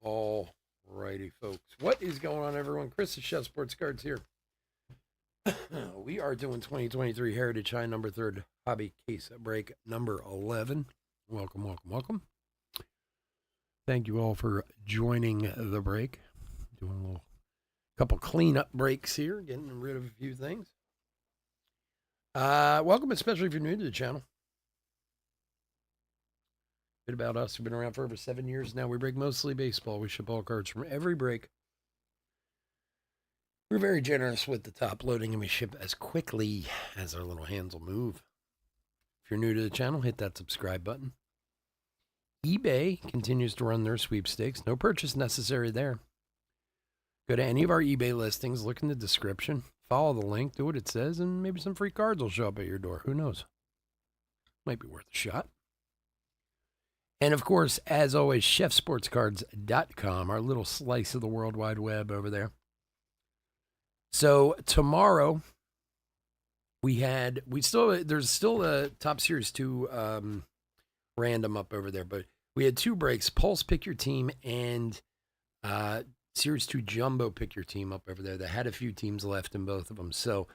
All righty, folks. What is going on, everyone? Chris, the Chef Sports Cards here. We are doing 2023 Heritage High number 3rd hobby case break number 11. Welcome, welcome, welcome. Thank you all for joining the break. Doing a little couple cleanup breaks here, getting rid of a few things. Welcome, especially if you're new to the channel. Bit about us. We've been around for over 7 years now. We break mostly baseball. We ship all cards from every break. We're very generous with the top loading, and we ship as quickly as our little hands will move. If you're new to the channel, hit that subscribe button. eBay continues to run their sweepstakes. No purchase necessary there. Go to any of our eBay listings, look in the description, follow the link, do what it says, and maybe some free cards will show up at your door. Who knows? Might be worth a shot. And of course, as always, chefsportscards.com, our little slice of the World Wide Web over there. So tomorrow there's still a Top Series 2 random up over there, but we had 2 breaks, Pulse Pick Your Team and Series 2 Jumbo Pick Your Team up over there that had a few teams left in both of them. So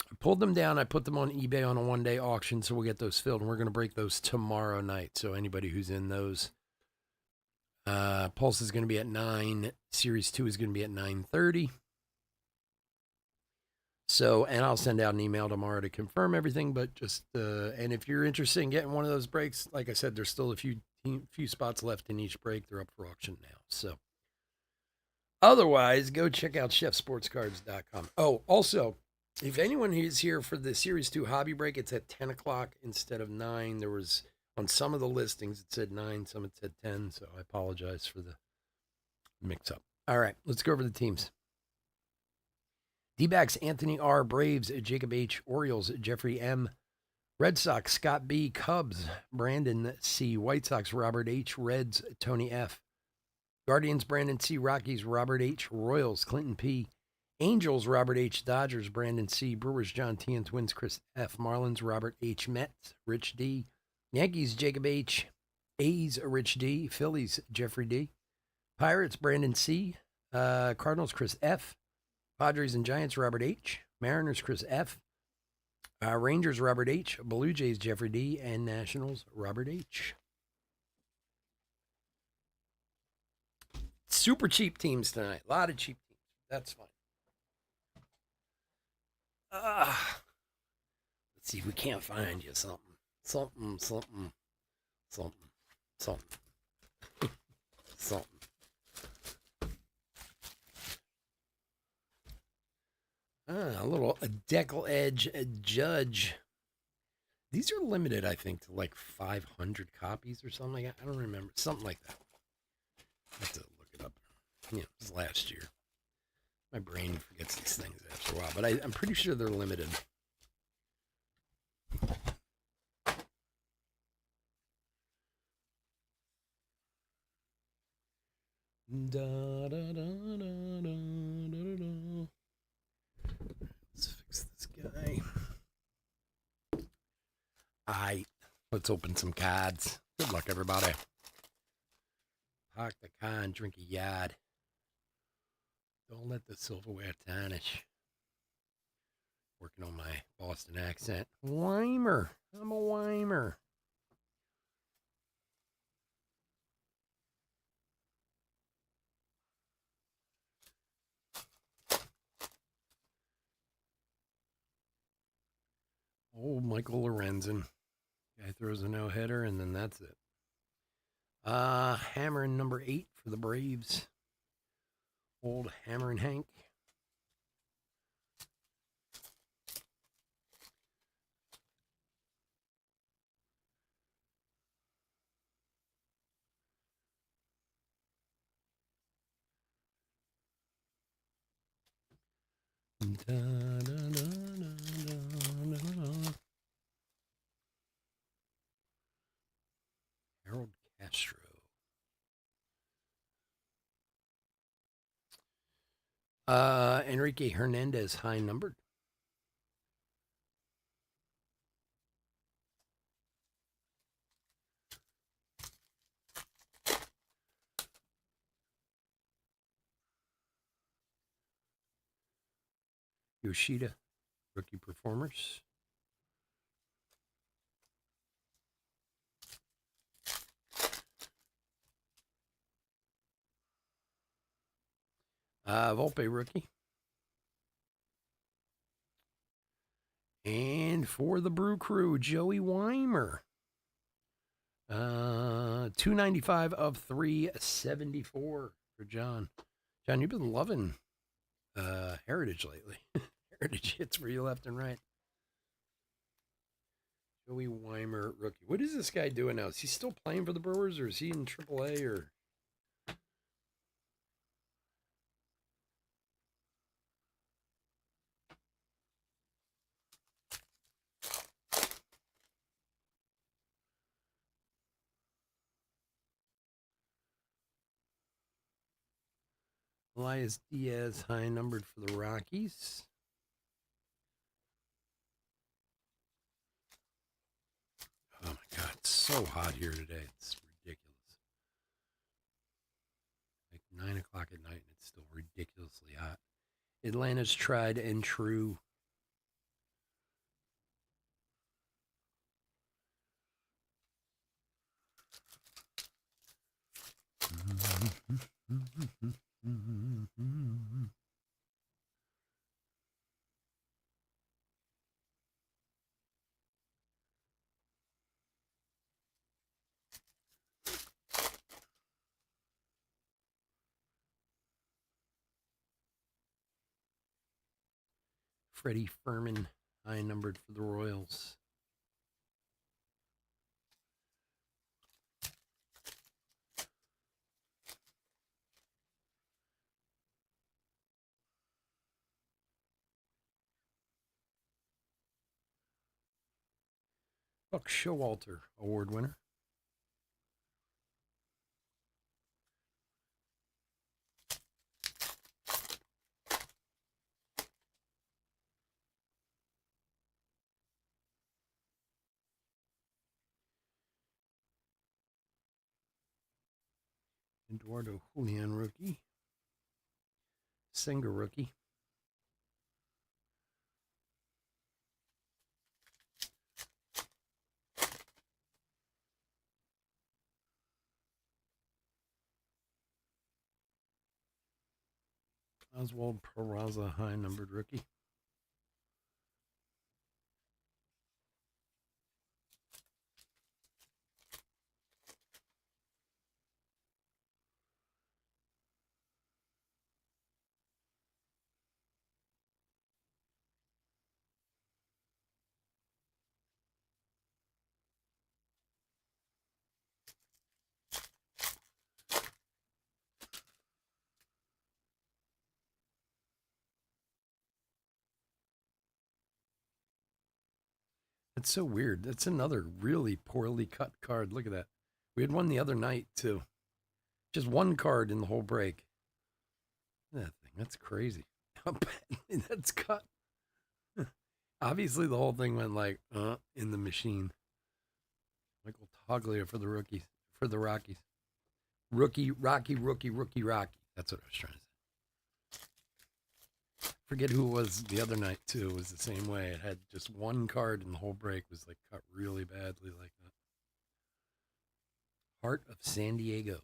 I pulled them down. I put them on eBay on a one-day auction, so we'll get those filled, and we're going to break those tomorrow night. So anybody who's in those, Pulse is going to be at 9. Series 2 is going to be at 9:30. So, and I'll send out an email tomorrow to confirm everything, but just, and if you're interested in getting one of those breaks, like I said, there's still a few spots left in each break. They're up for auction now. So otherwise, go check out chefsportscards.com. Oh, also, if anyone is here for the Series 2 hobby break, it's at 10 o'clock instead of 9. There was, on some of the listings, it said 9, some it said 10, so I apologize for the mix-up. All right, let's go over the teams. D-backs, Anthony R. Braves, Jacob H. Orioles, Jeffrey M. Red Sox, Scott B. Cubs, Brandon C. White Sox, Robert H. Reds, Tony F. Guardians, Brandon C. Rockies, Robert H. Royals, Clinton P. Angels, Robert H. Dodgers, Brandon C. Brewers, John T. and Twins, Chris F. Marlins, Robert H. Mets, Rich D. Yankees, Jacob H. A's, Rich D. Phillies, Jeffrey D. Pirates, Brandon C. Cardinals, Chris F. Padres and Giants, Robert H. Mariners, Chris F. Rangers, Robert H. Blue Jays, Jeffrey D. And Nationals, Robert H. Super cheap teams tonight. A lot of cheap teams. That's fine. Let's see if we can't find you something. Something. A little Deckle Edge Judge. These are limited, I think, to like 500 copies or something like that. I don't remember. Something like that. I have to look it up. Yeah, it was last year. My brain forgets these things after a while, but I'm pretty sure they're limited. Let's fix this guy. Alright, let's open some cards. Good luck, everybody. Park the car and drink a yard. Don't let the silverware tarnish. Working on my Boston accent. Weimer. I'm a Weimer. Oh, Michael Lorenzen. Guy throws a no-hitter, and then that's it. Hammer number 8 for the Braves. Old Hammer and Hank. Harold Castro. Enrique Hernandez, high numbered. Yoshida, rookie performers. Volpe, rookie. And for the Brew Crew, Joey Weimer. 295 of 374 for John. John, you've been loving Heritage lately. Heritage hits for you left and right. Joey Weimer, rookie. What is this guy doing now? Is he still playing for the Brewers, or is he in AAA, or? Elias Diaz, high numbered for the Rockies. Oh my God, it's so hot here today. It's ridiculous. Like 9 o'clock at night, and it's still ridiculously hot. Atlanta's tried and true. Freddie Fermin, high numbered for the Royals. Buck Showalter, award winner. Eduardo Julian, rookie. Singer, rookie. Oswald Peraza, high numbered rookie. That's so weird. That's another really poorly cut card. Look at that. We had one the other night, too. Just one card in the whole break. That thing, that's crazy. How badly that's cut. Obviously, the whole thing went like in the machine. Michael Toglia for the rookies, for the Rockies. Rookie, Rocky. That's what I was trying to say. Forget who it was the other night, too. It was the same way. It had just one card in the whole break, was like cut really badly like that. Heart of San Diego.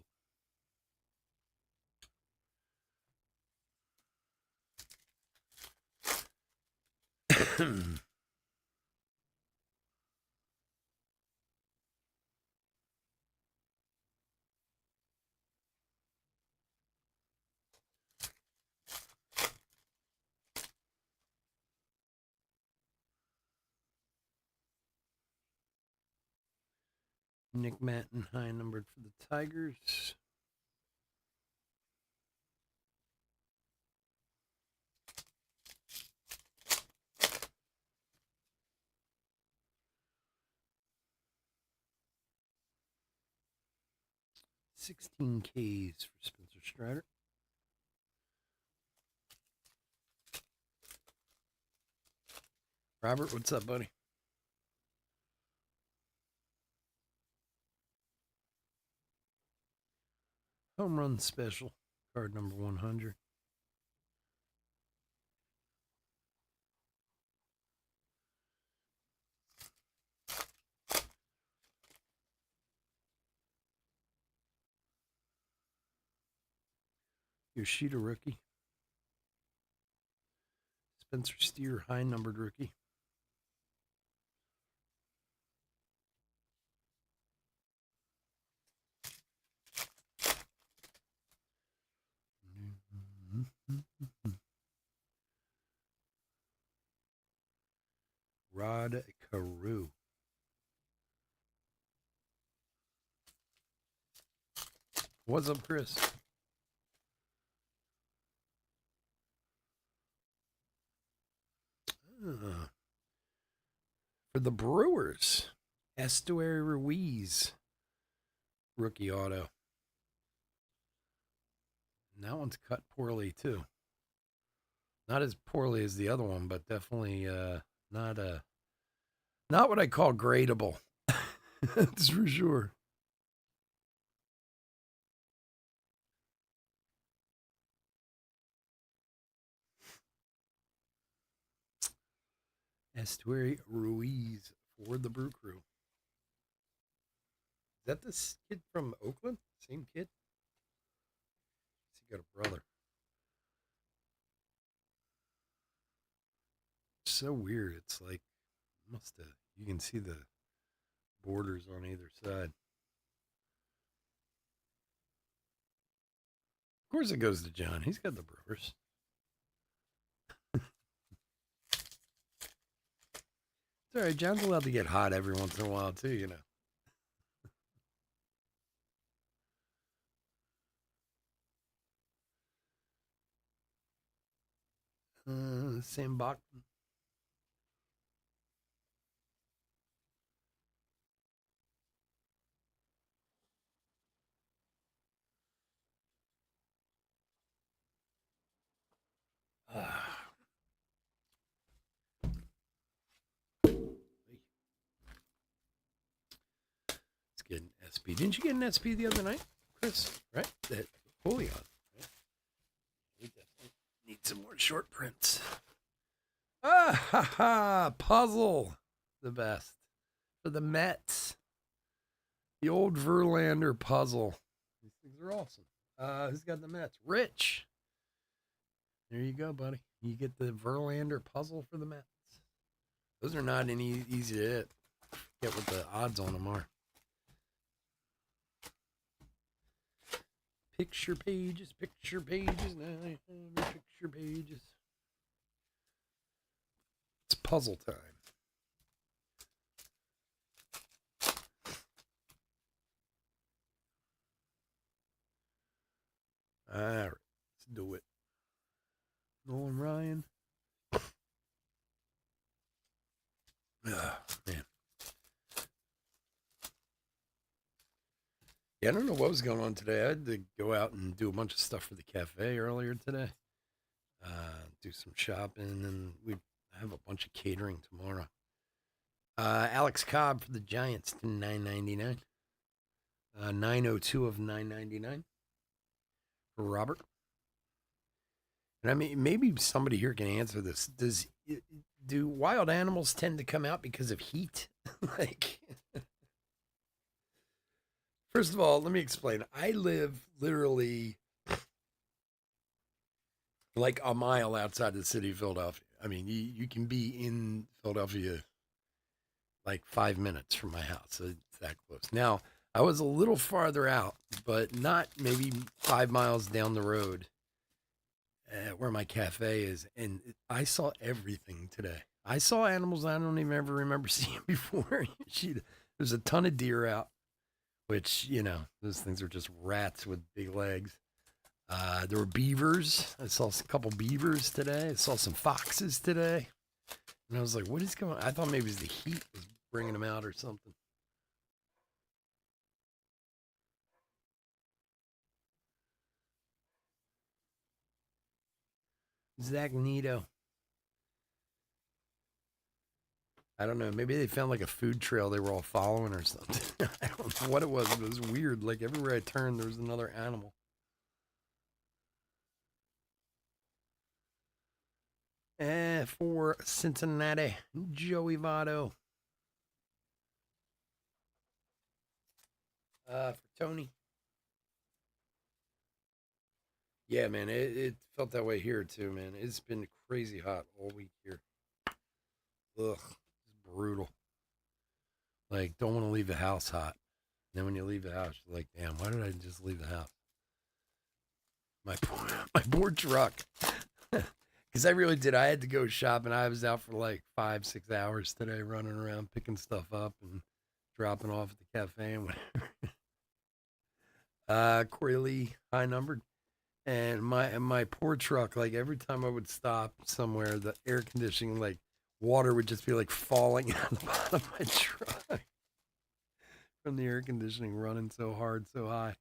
Nick Matten, high numbered for the Tigers. $16 Ks for Spencer Strider. Robert, what's up, buddy? Home run special, card number 100. Yoshida rookie. Spencer Steer, high numbered rookie. Rod Carew. What's up, Chris? For the Brewers, Estuary Ruiz, rookie auto. And that one's cut poorly too. Not as poorly as the other one, but definitely not what I call gradable. That's for sure. Estuary Ruiz for the Brew Crew. Is that this kid from Oakland? Same kid? He got a brother. It's so weird. It's like must have. You can see the borders on either side. Of course, it goes to John. He's got the Brewers. It's all right. John's allowed to get hot every once in a while too. You know. Sam Bachman. Let's get an SP. Didn't you get an SP the other night, Chris? Right? That Julian. Right? We definitely need some more short prints. Ah ha ha! Puzzle, the best for the Mets. The old Verlander puzzle. These things are awesome. Who's got the Mets? Rich. There you go, buddy. You get the Verlander puzzle for the Mets. Those are not any easy to hit. Get what the odds on them are. Picture pages, picture pages, now picture pages. It's puzzle time. All right, let's do it. Nolan Ryan. Oh, man. Yeah, I don't know what was going on today. I had to go out and do a bunch of stuff for the cafe earlier today. Do some shopping, and we have a bunch of catering tomorrow. Alex Cobb for the Giants to $9.99. 902 of 999 for Robert. And I mean, maybe somebody here can answer this. Do wild animals tend to come out because of heat? Like, first of all, let me explain. I live literally like a mile outside the city of Philadelphia. I mean, you can be in Philadelphia like 5 minutes from my house. So it's that close. Now, I was a little farther out, but not maybe 5 miles down the road where my cafe is. And I saw everything today. I saw animals I don't even ever remember seeing before. There's a ton of deer out, which, you know, those things are just rats with big legs. There were beavers. I saw a couple beavers today. I saw some foxes today. And I was like, what is going on? I thought maybe it was the heat was bringing them out or something. Zach Nito. I don't know. Maybe they found like a food trail they were all following or something. I don't know what it was. It was weird. Like everywhere I turned, there was another animal. For Cincinnati, Joey Votto. For Tony. Yeah, man, it felt that way here too, man. It's been crazy hot all week here. Ugh, it's brutal. Like, don't want to leave the house hot. And then when you leave the house, you're like, damn, why did I just leave the house? My poor, my poor truck. Because I really did. I had to go shopping. I was out for like 5-6 hours today, running around picking stuff up and dropping off at the cafe and whatever. Corey Lee, high numbered. And my poor truck, like every time I would stop somewhere, the air conditioning, like water would just be like falling out the bottom of my truck from the air conditioning running so hard, so high.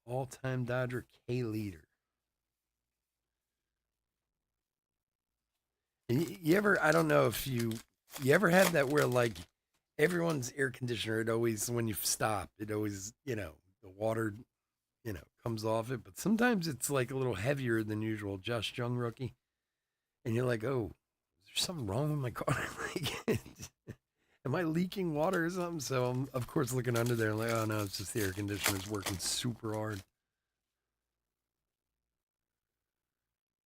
All-time Dodger K leader. You ever? I don't know if you ever had that where like everyone's air conditioner, it always when you stop, it always the water comes off it, but sometimes it's like a little heavier than usual. Josh Jung rookie, and you're like, oh, is there something wrong with my car? Like, am I leaking water or something? So I'm of course looking under there and like, oh no, it's just the air conditioner's working super hard.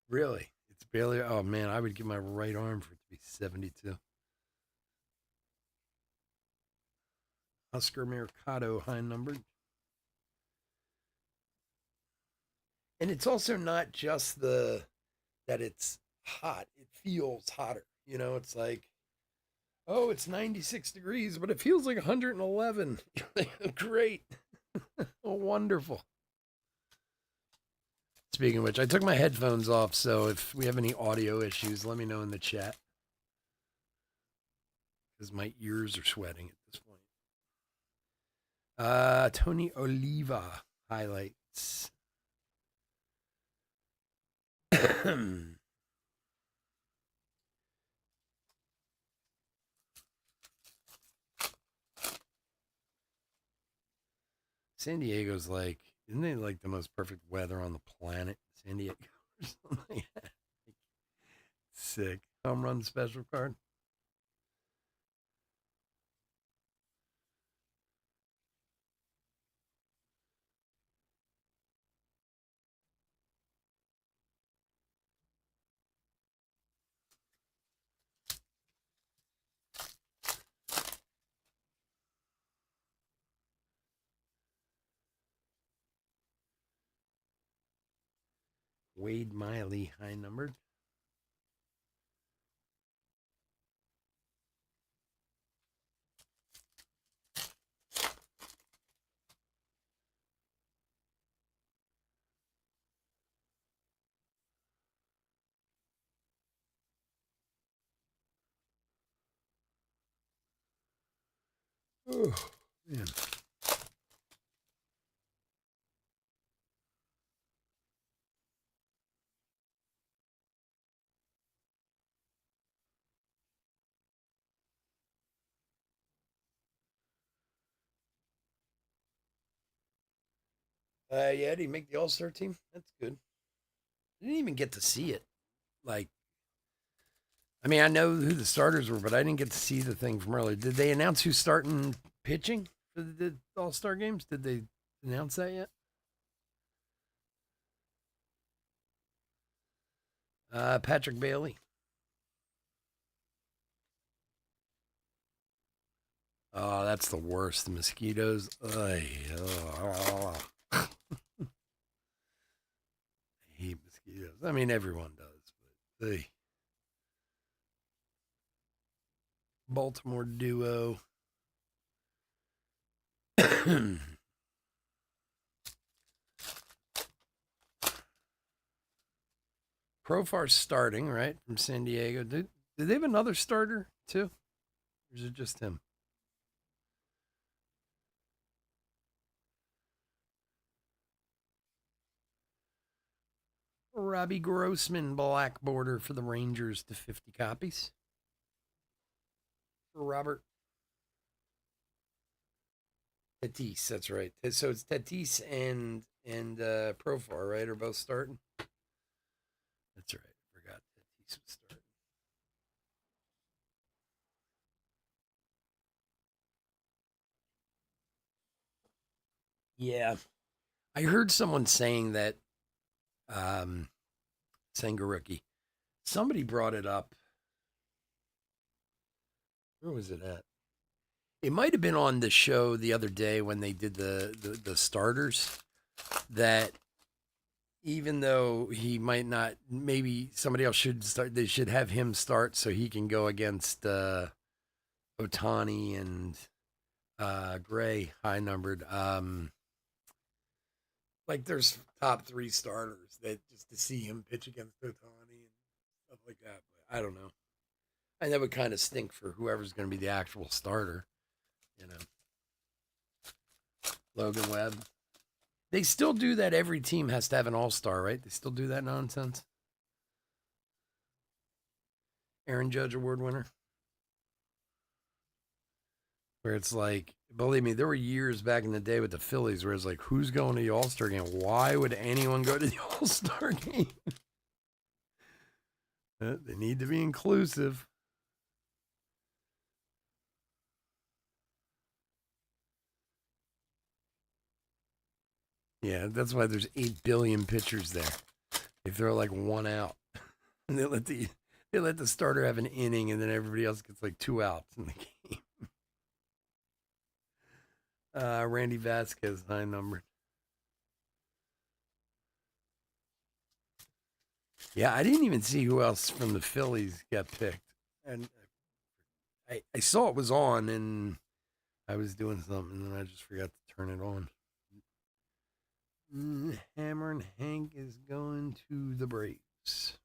Really? It's barely. Oh man, I would give my right arm for it to be 72. Oscar Mercado, high numbered. And it's also not just the that it's hot. It feels hotter. It's like, oh, it's 96 degrees, but it feels like 111. Great. Oh, wonderful. Speaking of which, I took my headphones off, so if we have any audio issues, let me know in the chat. Because my ears are sweating at this point. Tony Oliva highlights. San Diego's like, isn't it like the most perfect weather on the planet? San Diego or something like that. Sick. Home run special card. Wade Miley, high numbered. Oh, man. Yeah, did he make the All Star team? That's good. I didn't even get to see it. Like, I mean, I know who the starters were, but I didn't get to see the thing from earlier. Did they announce who's starting pitching for the All Star games? Did they announce that yet? Patrick Bailey. Oh, that's the worst. The mosquitoes. I hate mosquitoes. I mean, everyone does, but they. Baltimore duo. Profar's starting, right? From San Diego. Did they have another starter too? Or is it just him? Robbie Grossman, black border for the Rangers to 50 copies. For Robert Tatis, that's right. So it's Tatis and Profar, right? Are both starting? That's right. I forgot Tatis was starting. Yeah. I heard someone saying that Sengaruki. Somebody brought it up. Where was it at? It might have been on the show the other day when they did the starters, that even though he might not, maybe somebody else should start. They should have him start so he can go against Otani and Gray, high numbered. Like there's top 3 starters that just to see him pitch against Otani and stuff like that. But I don't know. And that would kind of stink for whoever's going to be the actual starter. You know, Logan Webb. They still do that. Every team has to have an all-star, right? They still do that nonsense. Aaron Judge Award winner. Where it's like, believe me, there were years back in the day with the Phillies where it's like, who's going to the All-Star game? Why would anyone go to the All-Star game? They need to be inclusive. Yeah, that's why there's 8 billion pitchers there. They throw like one out, and they let the starter have an inning, and then everybody else gets like 2 outs in the game. Randy Vasquez, high number. Yeah, I didn't even see who else from the Phillies got picked, and I saw it was on, and I was doing something, and I just forgot to turn it on. Hammer and Hank is going to the Braves.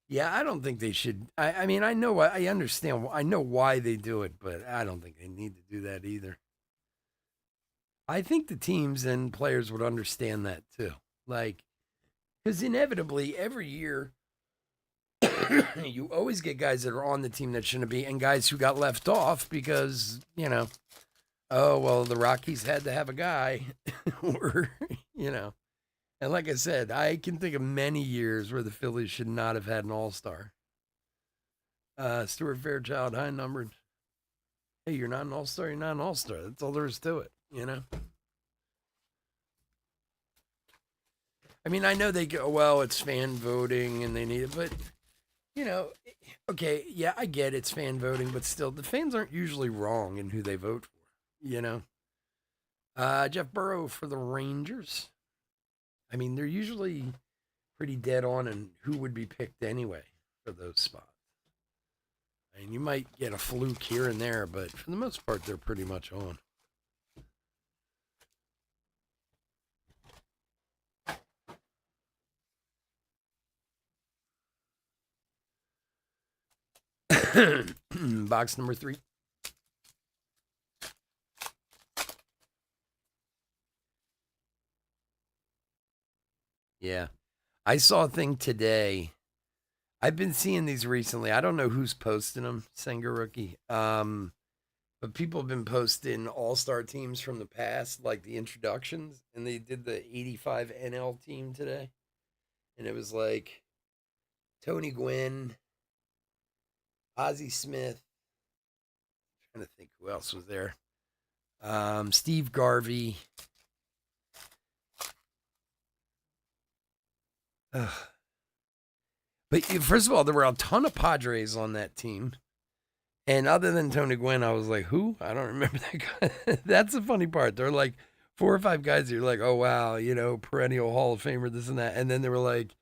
Yeah, I don't think they should. I mean, I know, I understand, I know why they do it, but I don't think they need to do that either. I think the teams and players would understand that too. Like, because inevitably every year, you always get guys that are on the team that shouldn't be, and guys who got left off because, oh, well, the Rockies had to have a guy, or, And like I said, I can think of many years where the Phillies should not have had an all-star. Stuart Fairchild, high numbered. Hey, you're not an all-star, you're not an all-star. That's all there is to it, I mean, I know they go, well, it's fan voting and they need it, but, okay, yeah, I get it's fan voting, but still, the fans aren't usually wrong in who they vote for, Jeff Burrow for the Rangers. I mean, they're usually pretty dead on in who would be picked anyway for those spots. I mean, you might get a fluke here and there, but for the most part, they're pretty much on. Box number 3. Yeah. I saw a thing today. I've been seeing these recently. I don't know who's posting them, Sengaruki. But people have been posting all-star teams from the past, like the introductions, and they did the 85 NL team today. And it was like Tony Gwynn, Ozzie Smith. I'm trying to think who else was there. Steve Garvey. Ugh. But first of all, there were a ton of Padres on that team. And other than Tony Gwynn, I was like, who? I don't remember that guy. That's the funny part. They're like 4 or 5 guys that you're like, oh, wow, perennial Hall of Famer, this and that. And then they were like,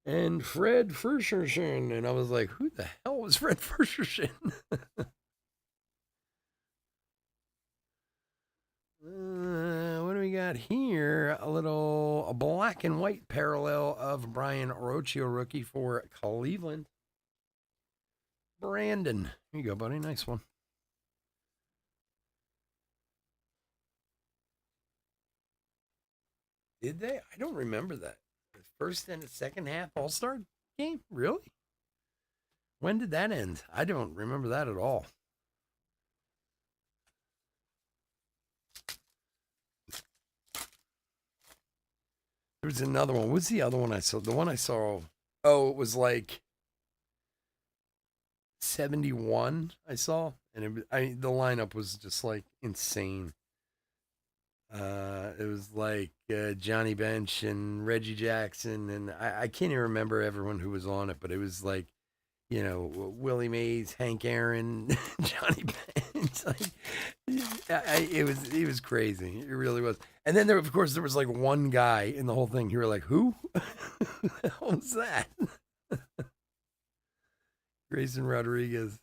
and Fred Furscherson. And I was like, who the hell was Fred Furscherson? What do we got here? A black and white parallel of Brian Orocchio rookie for Cleveland. Brandon. Here you go, buddy. Nice one. Did they? I don't remember that. The first and the second half All-Star game? Really? When did that end? I don't remember that at all. There was another one. What's the other one I saw? The one I saw, oh, it was like 71 I saw. And the lineup was just like insane. It was like Johnny Bench and Reggie Jackson, and I can't even remember everyone who was on it, but it was like, Willie Mays, Hank Aaron, Johnny Bench. Like, it was crazy. It really was. And then of course, there was like one guy in the whole thing. You were like, who? Who the hell was that? Grayson Rodriguez.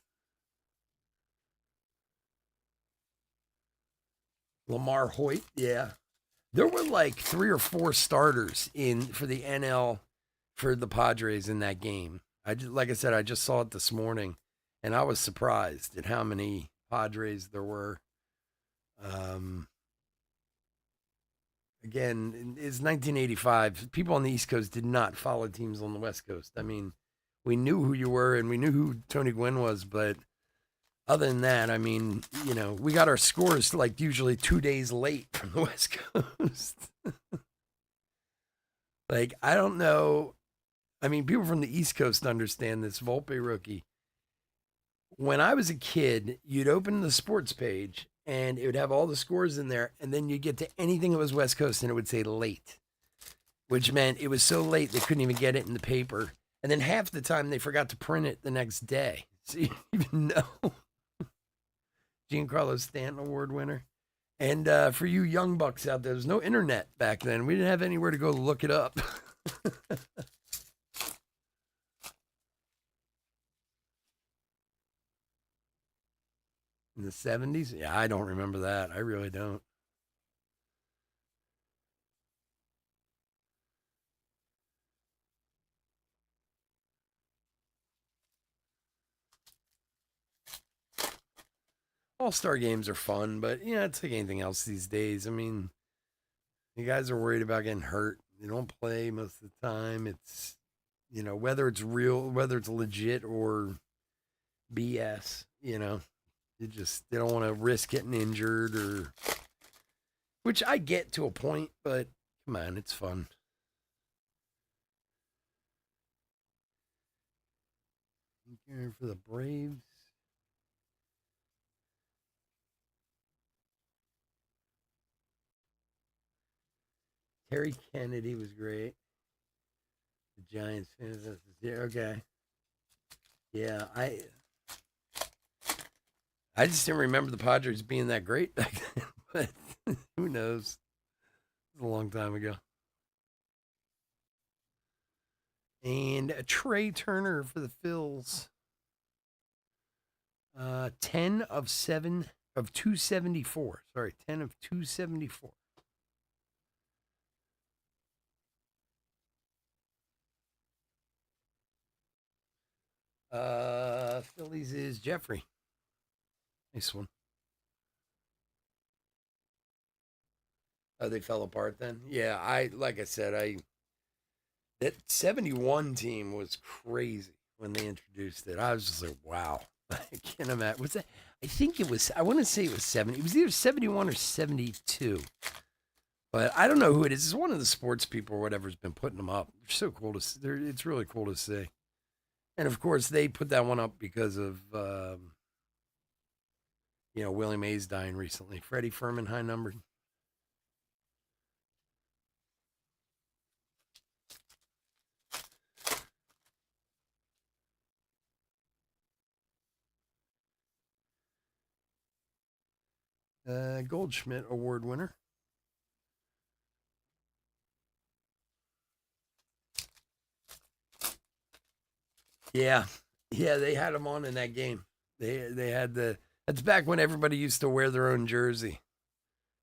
Lamar Hoyt, yeah. There were like 3 or 4 starters in for the NL for the Padres in that game. Like I said, I just saw it this morning, and I was surprised at how many Padres there were. Again, it's 1985. People on the East Coast did not follow teams on the West Coast. I mean, we knew who you were and we knew who Tony Gwynn was, but other than that, I mean, we got our scores like usually 2 days late from the West Coast. Like, I don't know. I mean, people from the East Coast understand this Volpe rookie. When I was a kid, you'd open the sports page and it would have all the scores in there, and then you'd get to anything that was West Coast and it would say late, which meant it was so late they couldn't even get it in the paper. And then half the time they forgot to print it the next day. So you didn't even know. Giancarlo Stanton Award winner. And for you young bucks out there, there's no internet back then. We didn't have anywhere to go look it up. In the 70s? Yeah, I don't remember that. I really don't. All-star games are fun, but it's like anything else these days. I mean, you guys are worried about getting hurt. They don't play most of the time. It's, whether it's real, whether it's legit or BS, they don't want to risk getting injured which I get to a point, but come on, it's fun. For the Braves. Terry Kennedy was great. The Giants fans. Okay. Yeah, I just didn't remember the Padres being that great back then. But who knows? It was a long time ago. And Trey Turner for the Phils. 10 of 7 of 274. Sorry, 10 of 274. Phillies is Jeffrey. Nice one. Oh, they fell apart then? Yeah, like I said, that 71 team was crazy when they introduced it. I was just like, wow. I can't imagine. What's that? I want to say it was 70. It was either 71 or 72. But I don't know who it is. It's one of the sports people or whatever's been putting them up. They're so cool to see. It's really cool to see. And of course, they put that one up because of, Willie Mays dying recently. Freddie Fermin, high number. Goldschmidt Award winner. Yeah, they had him on in that game. They had that's back when everybody used to wear their own jersey.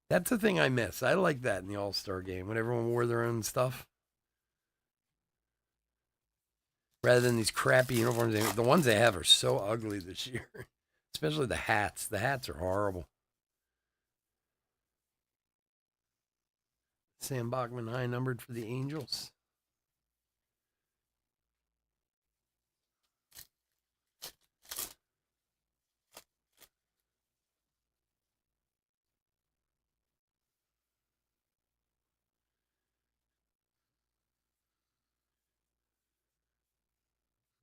That's the thing I miss. I like that in the All-Star game when everyone wore their own stuff rather than these crappy uniforms. The ones they have are so ugly this year, especially the hats. The hats are horrible. Sam Bachman high numbered for the Angels.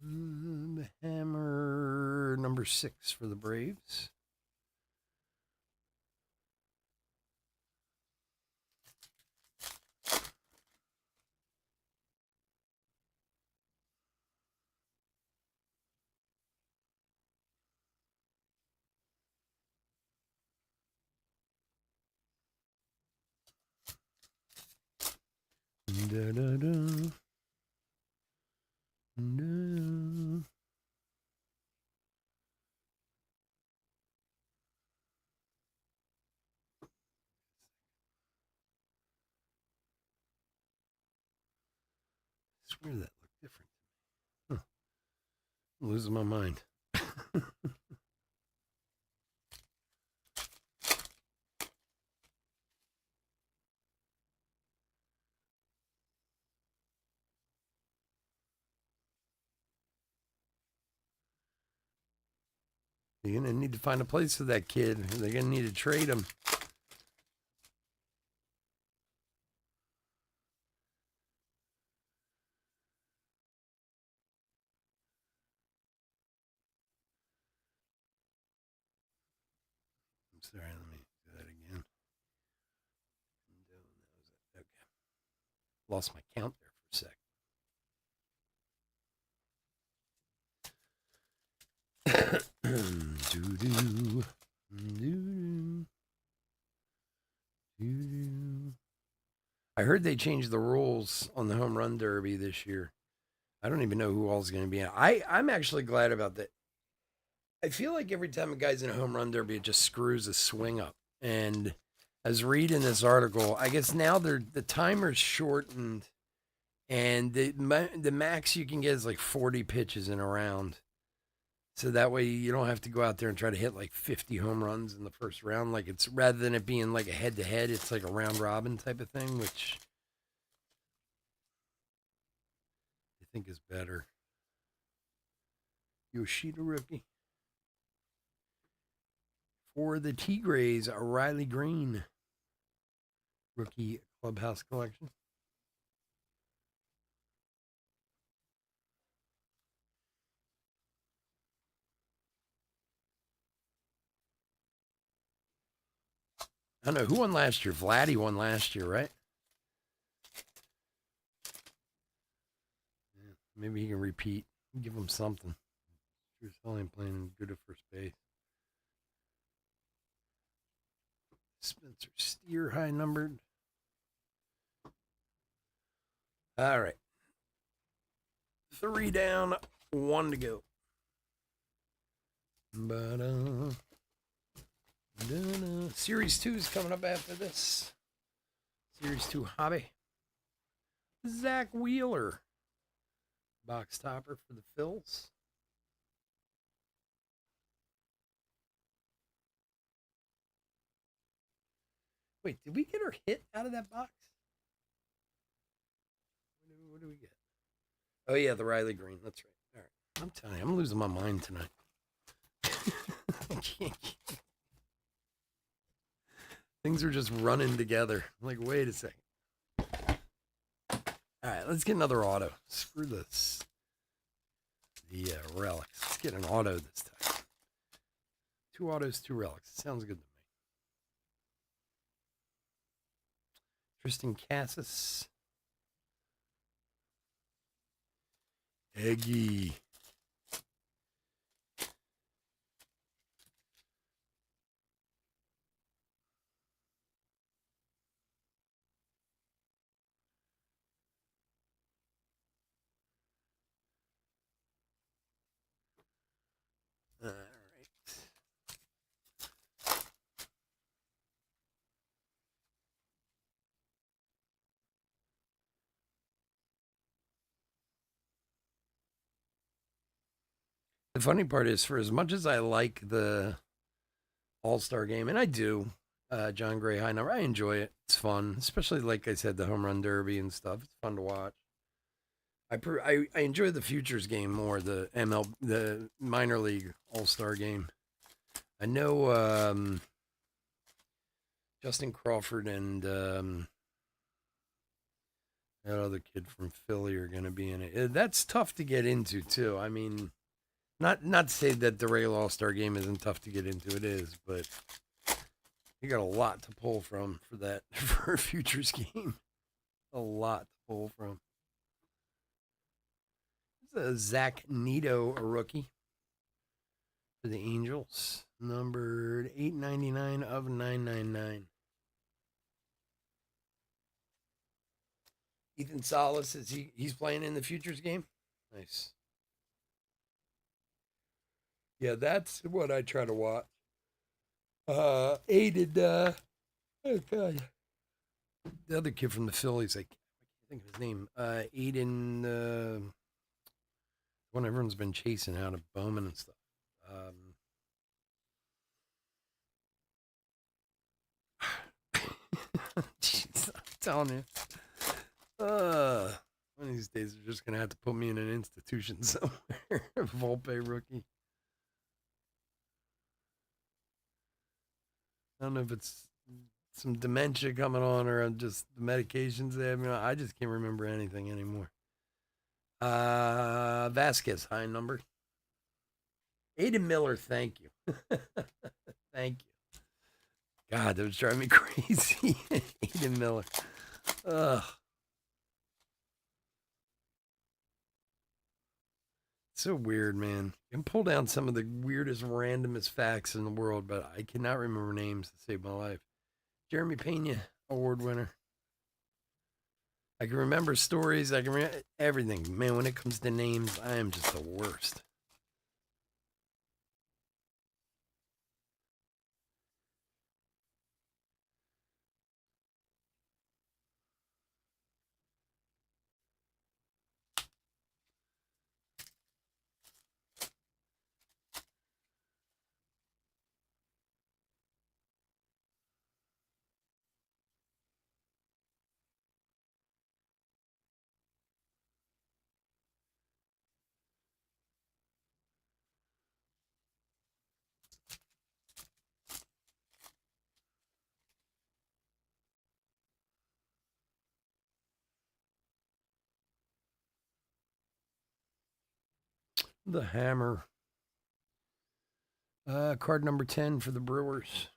The hammer number 6 for the Braves. Da, da, da. Da. I swear that looked different. Huh. I'm losing my mind. You're going to need to find a place for that kid. They're going to need to trade him. I'm sorry, let me do that again. Okay. Lost my count there for a sec. Doo-doo. Doo-doo. Doo-doo. I heard they changed the rules on the home run derby this year. I don't even know who all's going to be in it. I'm actually glad about that. I feel like every time a guy's in a home run derby, it just screws the swing up. And as read in this article, I guess now the timer's shortened, and the max you can get is like 40 pitches in a round. So that way you don't have to go out there and try to hit like 50 home runs in the first round. Like it's rather than it being like a head to head, it's like a round robin type of thing, which I think is better. Yoshida rookie. For the Tigres, Riley Green rookie clubhouse collection. I don't know who won last year. Vladdy won last year, right? Yeah, maybe he can repeat. Give him something. Drew Sullivan playing good at first base. Spencer Steer high numbered. All right. 3 down, 1 to go. Series 2 is coming up after this. Series 2 hobby. Zach Wheeler. Box topper for the Phils. Wait, did we get our hit out of that box? What do we get? Oh, yeah, the Riley Green. That's right. All right. I'm telling you, I'm losing my mind tonight. Things are just running together. I'm like, wait a second. All right, let's get another auto. Screw this. The relics. Let's get an auto this time. 2 autos, 2 relics. Sounds good to me. Tristan Cassis. Eggy. All right. funny part is, for as much as I like the All-Star game, and I do, John Gray high number, I enjoy it. It's fun, especially like I said, the home run derby and stuff. It's fun to watch. I enjoy the futures game more, the minor league All-Star game. I know Justin Crawford and that other kid from Philly are going to be in it. That's tough to get into too. I mean, not to say that the regular All-Star game isn't tough to get into. It is, but you got a lot to pull from for that for a futures game. A lot to pull from. Zach Neto, a rookie for the Angels, numbered 899 of 999. Ethan Salas, he's playing in the futures game? Nice. Yeah, that's what I try to watch. Aiden, oh God, the other kid from the Phillies, I can't think of his name. Aiden, one everyone's been chasing out of Bowman and stuff. Jeez, I'm telling you. One of these days, they're just gonna have to put me in an institution somewhere. Volpe rookie. I don't know if it's some dementia coming on or just the medications they have. I just can't remember anything anymore. Vasquez, high number. Aiden Miller, thank you. Thank you. God, that was driving me crazy. Aiden Miller. Ugh. So weird, man. You can pull down some of the weirdest, randomest facts in the world, but I cannot remember names to save my life. Jeremy Pena, award winner. I can remember stories. I can remember everything. Man, when it comes to names, I am just the worst. The Hammer. Card number 10 for the Brewers.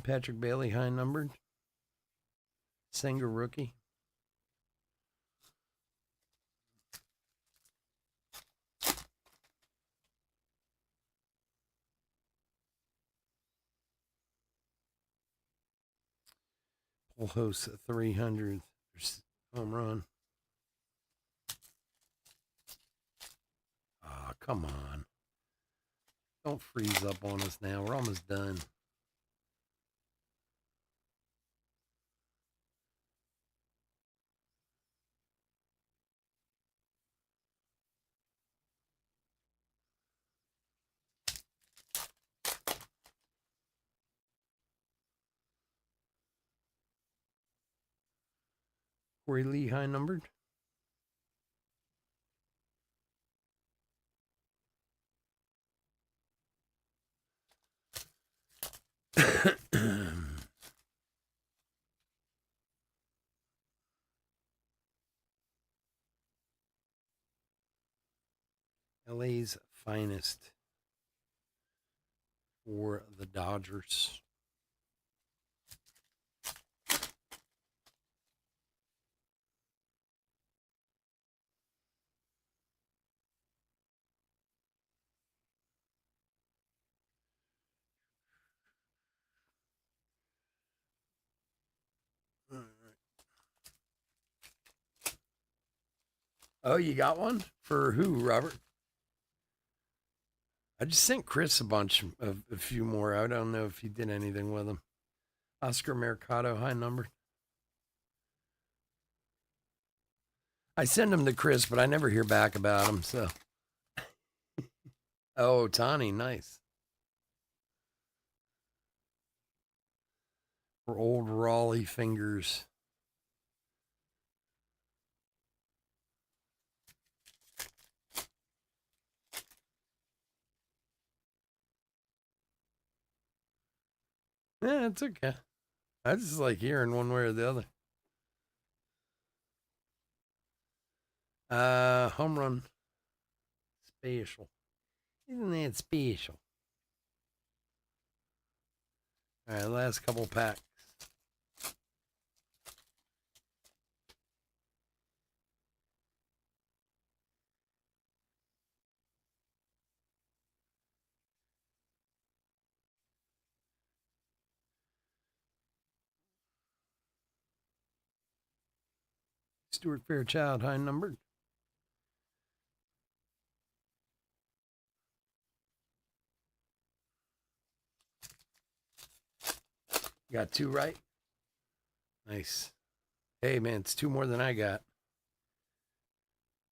Patrick Bailey, high numbered. Senga rookie. Pujols 300 home run. Oh, come on. Don't freeze up on us now. We're almost done. Corey Lee, high numbered. LA's finest for the Dodgers. Oh, you got one? For who, Robert? I just sent Chris a few more. I don't know if he did anything with them. Oscar Mercado, high number. I send them to Chris, but I never hear back about them. So, oh, Tani, nice. For old Raleigh fingers. Yeah, it's okay. I just like hearing one way or the other. Home run special. Isn't that special? All right, last couple packs. Stuart Fairchild, high numbered. You got two right? Nice. Hey, man, it's two more than I got.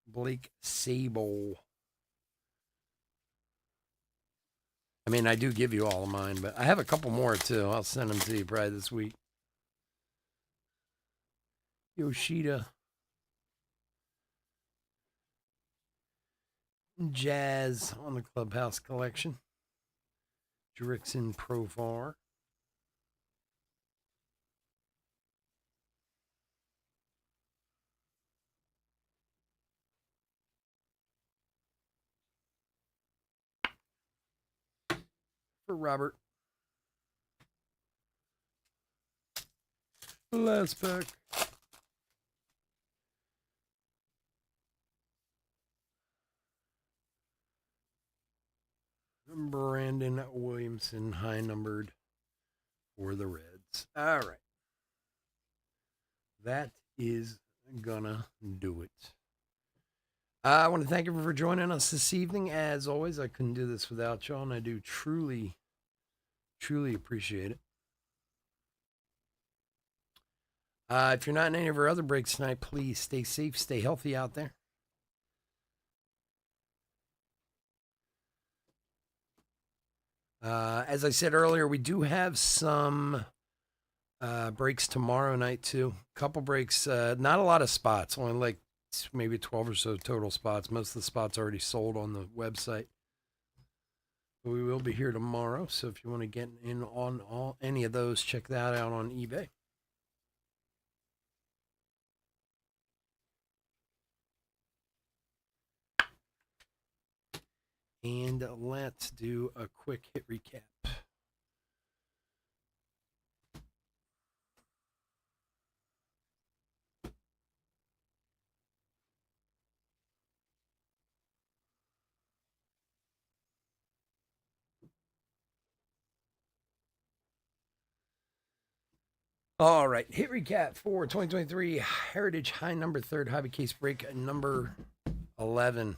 Blake Sable. I mean, I do give you all of mine, but I have a couple more too. I'll send them to you probably this week. Yoshida. Jazz on the Clubhouse collection. Jurickson Profar. For Robert. Last pack. Brandon Williamson, high numbered for the Reds. All right. That is gonna do it. I want to thank you for joining us this evening. As always, I couldn't do this without y'all, and I do truly, truly appreciate it. If you're not in any of our other breaks tonight, please stay safe, stay healthy out there. As I said earlier, we do have some breaks tomorrow night too. Couple breaks, not a lot of spots, only like maybe 12 or so total spots. Most of the spots already sold on the website. But we will be here tomorrow, so if you want to get in on any of those, check that out on eBay. And let's do a quick hit recap. All right, hit recap for 2023 Heritage High number third hobby case break number 11.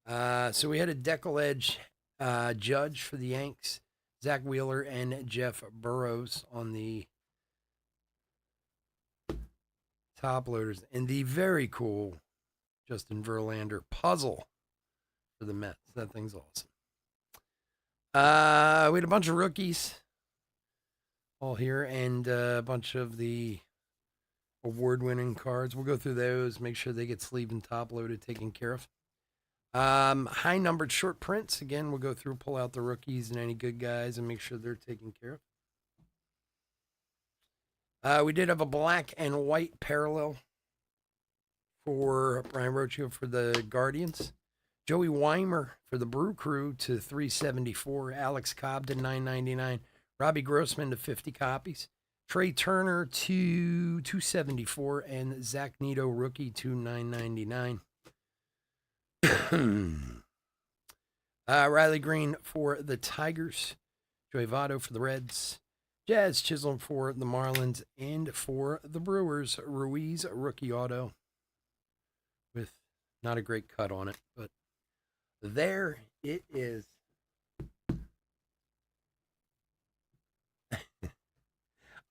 So we had a Deckle Edge Judge for the Yanks, Zach Wheeler and Jeff Burrows on the top loaders, and the very cool Justin Verlander puzzle for the Mets. That thing's awesome. We had a bunch of rookies all here and a bunch of the award-winning cards. We'll go through those, make sure they get sleeve and top loaded, taken care of. High numbered short prints. Again, we'll go through, pull out the rookies and any good guys and make sure they're taken care of. We did have a black and white parallel for Brian Rocchio for the Guardians. Joey Weimer for the Brew Crew to 374. Alex Cobb to 999. Robbie Grossman to 50 copies. Trey Turner to 274. And Zach Neto rookie to 999. Riley Green for the Tigers. Joey Votto for the Reds. Jazz Chisholm for the Marlins. And for the Brewers, Ruiz rookie auto with Not a great cut on it, but there it is.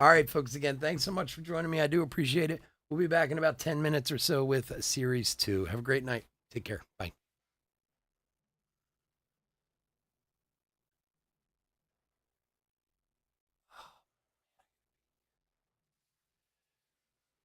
All right, folks, again, thanks so much for joining me. I do appreciate it. We'll be back in about 10 minutes or so with Series 2. Have a great night. Take care. Bye.